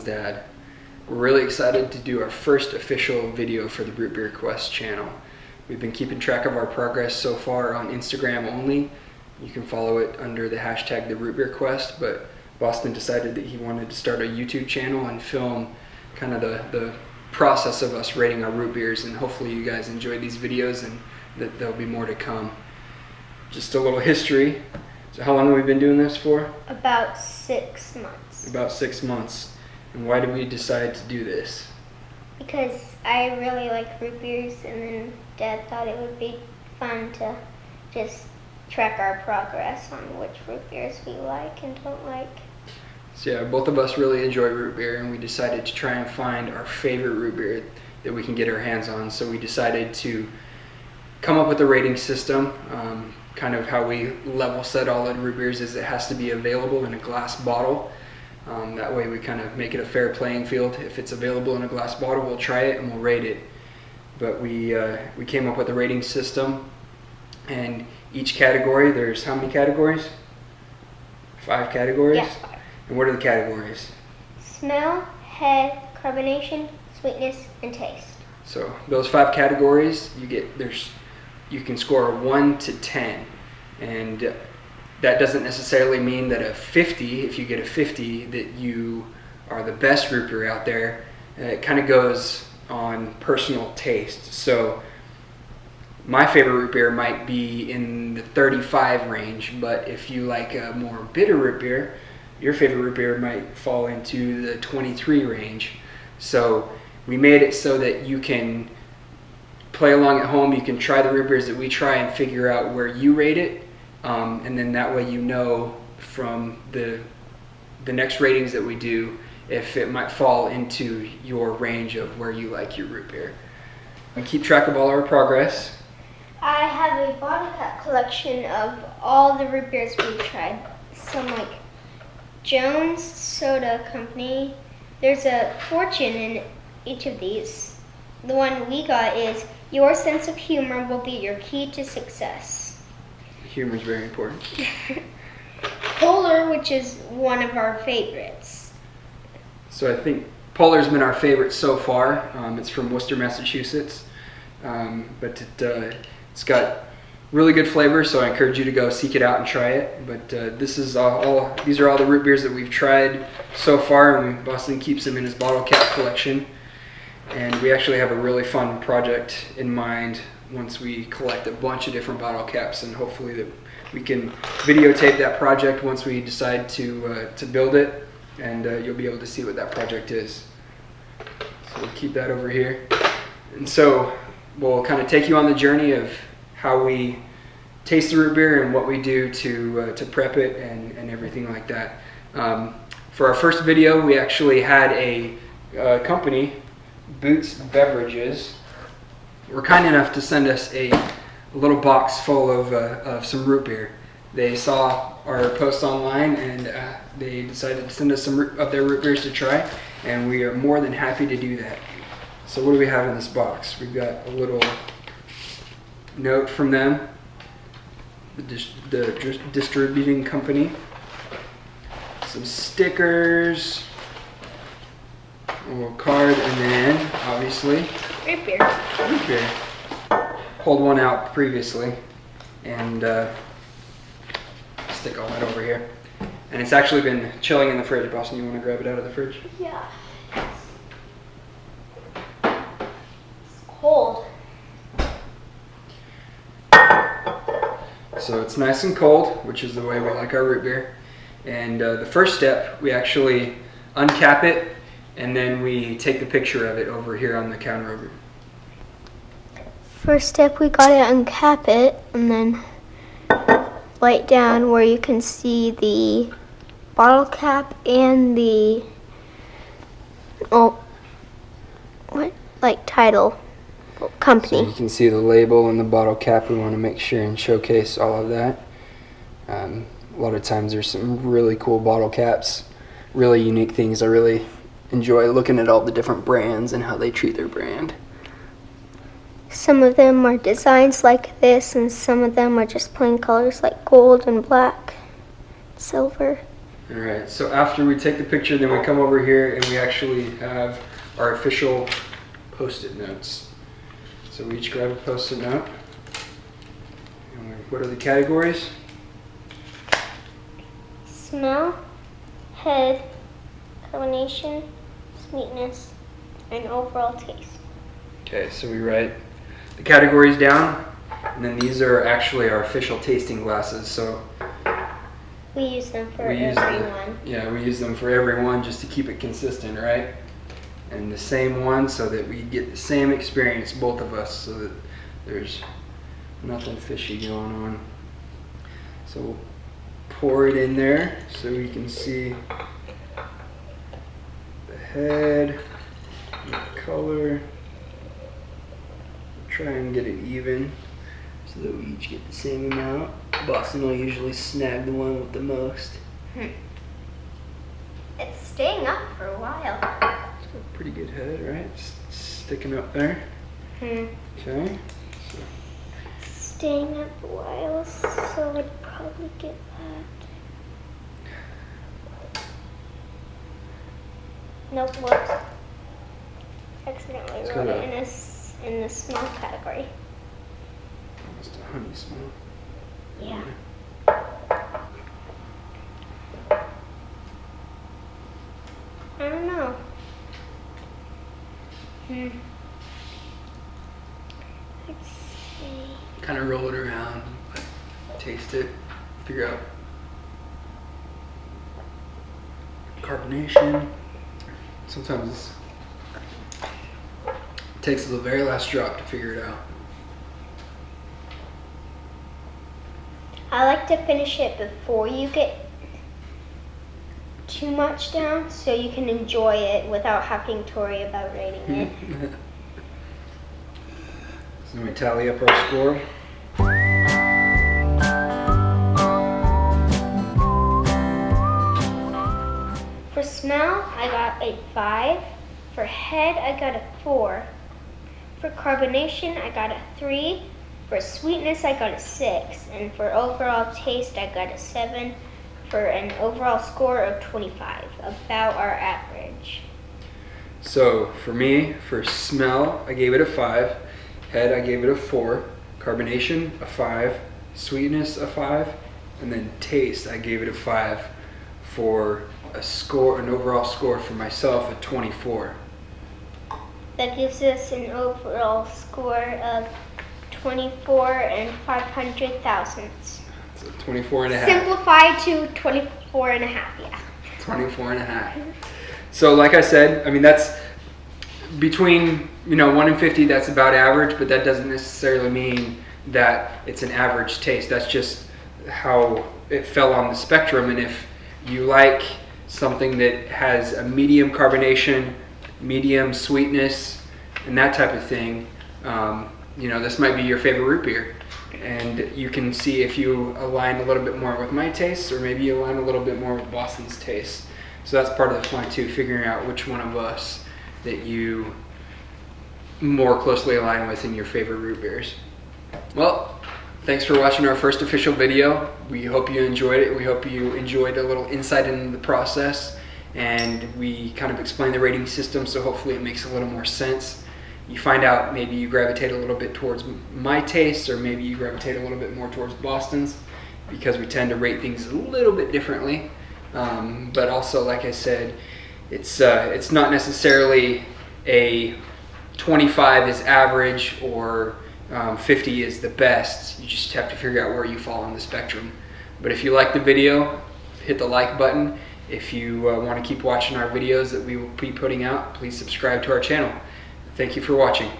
dad. We're really excited to do our first official video for the Root Beer Quest channel. We've been keeping track of our progress so far on Instagram only. You can follow it under the hashtag the Root Beer Quest, but Boston decided that he wanted to start a YouTube channel and film kind of the process of us rating our root beers, and hopefully you guys enjoy these videos and that there'll be more to come. Just a little history. So how long have we been doing this for? About 6 months. About 6 months. And why did we decide to do this? Because I really like root beers, and then Dad thought it would be fun to just track our progress on which root beers we like and don't like. So yeah, both of us really enjoy root beer, and we decided to try and find our favorite root beer that we can get our hands on. So we decided to come up with a rating system. Kind of how we level set all the root beers is it has to be available in a glass bottle. That way we kind of make it a fair playing field. If it's available in a glass bottle, we'll try it and we'll rate it. But we came up with a rating system, and each category, there's how many categories? 5 categories? Yeah, 5. And what are the categories? Smell, head, carbonation, sweetness, and taste. So those 5 categories, you can score 1 to 10, and that doesn't necessarily mean that a 50, if you get a 50, that you are the best root beer out there. It kind of goes on personal taste. So my favorite root beer might be in the 35 range, but if you like a more bitter root beer, your favorite root beer might fall into the 23 range. So we made it so that you can play along at home. You can try the root beers that we try and figure out where you rate it, and then that way you know from the next ratings that we do if it might fall into your range of where you like your root beer. We keep track of all our progress. I have a bottle cap collection of all the root beers we've tried. Some like Jones Soda Company. There's a fortune in each of these. The one we got is your sense of humor will be your key to success. Humor is very important. Polar, which is one of our favorites. So I think Polar's been our favorite so far. It's from Worcester, Massachusetts, but it's got really good flavor, so I encourage you to go seek it out and try it. But these are all the root beers that we've tried so far, and Boston keeps them in his bottle cap collection. And we actually have a really fun project in mind once we collect a bunch of different bottle caps, and hopefully that we can videotape that project once we decide to build it, and you'll be able to see what that project is. So we'll keep that over here. And so we'll kind of take you on the journey of how we taste the root beer and what we do to prep it and everything like that. For our first video, we actually had a company, Beverages, were kind enough to send us a little box full of some root beer. They saw our post online, and they decided to send us some of their root beers to try, and we are more than happy to do that. So what do we have in this box? We've got a little note from them, the distributing company, some stickers, a little card, and then obviously Root beer. root beer. Pulled one out previously, and stick all that over here. And it's actually been chilling in the fridge. Boston, you want to grab it out of the fridge? Yeah. It's cold. So it's nice and cold, which is the way we like our root beer. And the first step, we actually uncap it, and then we take the picture of it over here on the counter over. First step, we gotta uncap it and then lay it down where you can see the bottle cap and the title company. So you can see the label and the bottle cap. We want to make sure and showcase all of that. A lot of times there's some really cool bottle caps, really unique things. I really enjoy looking at all the different brands and how they treat their brand. Some of them are designs like this, and some of them are just plain colors like gold and black, silver. All right, so after we take the picture, then we come over here and we actually have our official Post-it notes. So we each grab a Post-it note. And what are the categories? Smell, head, carbonation, sweetness, and overall taste. Okay, so we write the categories down, and then these are actually our official tasting glasses. So we use them for everyone. We use them for everyone just to keep it consistent, right? And the same one so that we get the same experience, both of us, so that there's nothing fishy going on. So we'll pour it in there so we can see the head, the color. Try and get it even so that we each get the same amount. Boston will usually snag the one with the most. It's staying up for a while. It's got a pretty good head, right? It's sticking up there. Okay. So. Staying up a while, so I'd probably get that. Nope, whoops. Accidentally wrote it in the smell category. Almost a honey smell. Yeah. I don't know. Let's see. Kind of roll it around, taste it, figure out carbonation. Sometimes it takes the very last drop to figure it out. I like to finish it before you get too much down, so you can enjoy it without having to worry about rating it. So then we tally up our score. For smell, I got a 5. For head, I got a 4. For carbonation, I got a 3. For sweetness, I got a 6. And for overall taste, I got a 7. For an overall score of 25, about our average. So for me, for smell, I gave it a 5. Head, I gave it a 4. Carbonation, a 5. Sweetness, a 5. And then taste, I gave it a 5 for a score, an overall score for myself at 24. That gives us an overall score of 24 and 500 thousandths. So 24 and a half. Simplified to 24 and a half, yeah. 24 and a half. So like I said, I mean, that's between, 1 and 50, that's about average, but that doesn't necessarily mean that it's an average taste. That's just how it fell on the spectrum. And if you like something that has a medium carbonation, medium sweetness, and that type of thing, this might be your favorite root beer. And you can see if you align a little bit more with my tastes, or maybe you align a little bit more with Boston's taste. So that's part of the fun too, figuring out which one of us that you more closely align with in your favorite root beers. Well, thanks for watching our first official video. We hope you enjoyed it. We hope you enjoyed a little insight into the process, and we kind of explained the rating system, so hopefully it makes a little more sense. You find out maybe you gravitate a little bit towards my taste, or maybe you gravitate a little bit more towards Boston's, because we tend to rate things a little bit differently. But also, like I said, it's not necessarily a 25 is average or 50 is the best. You just have to figure out where you fall on the spectrum. But if you like the video, hit the like button. If you want to keep watching our videos that we will be putting out, please subscribe to our channel. Thank you for watching.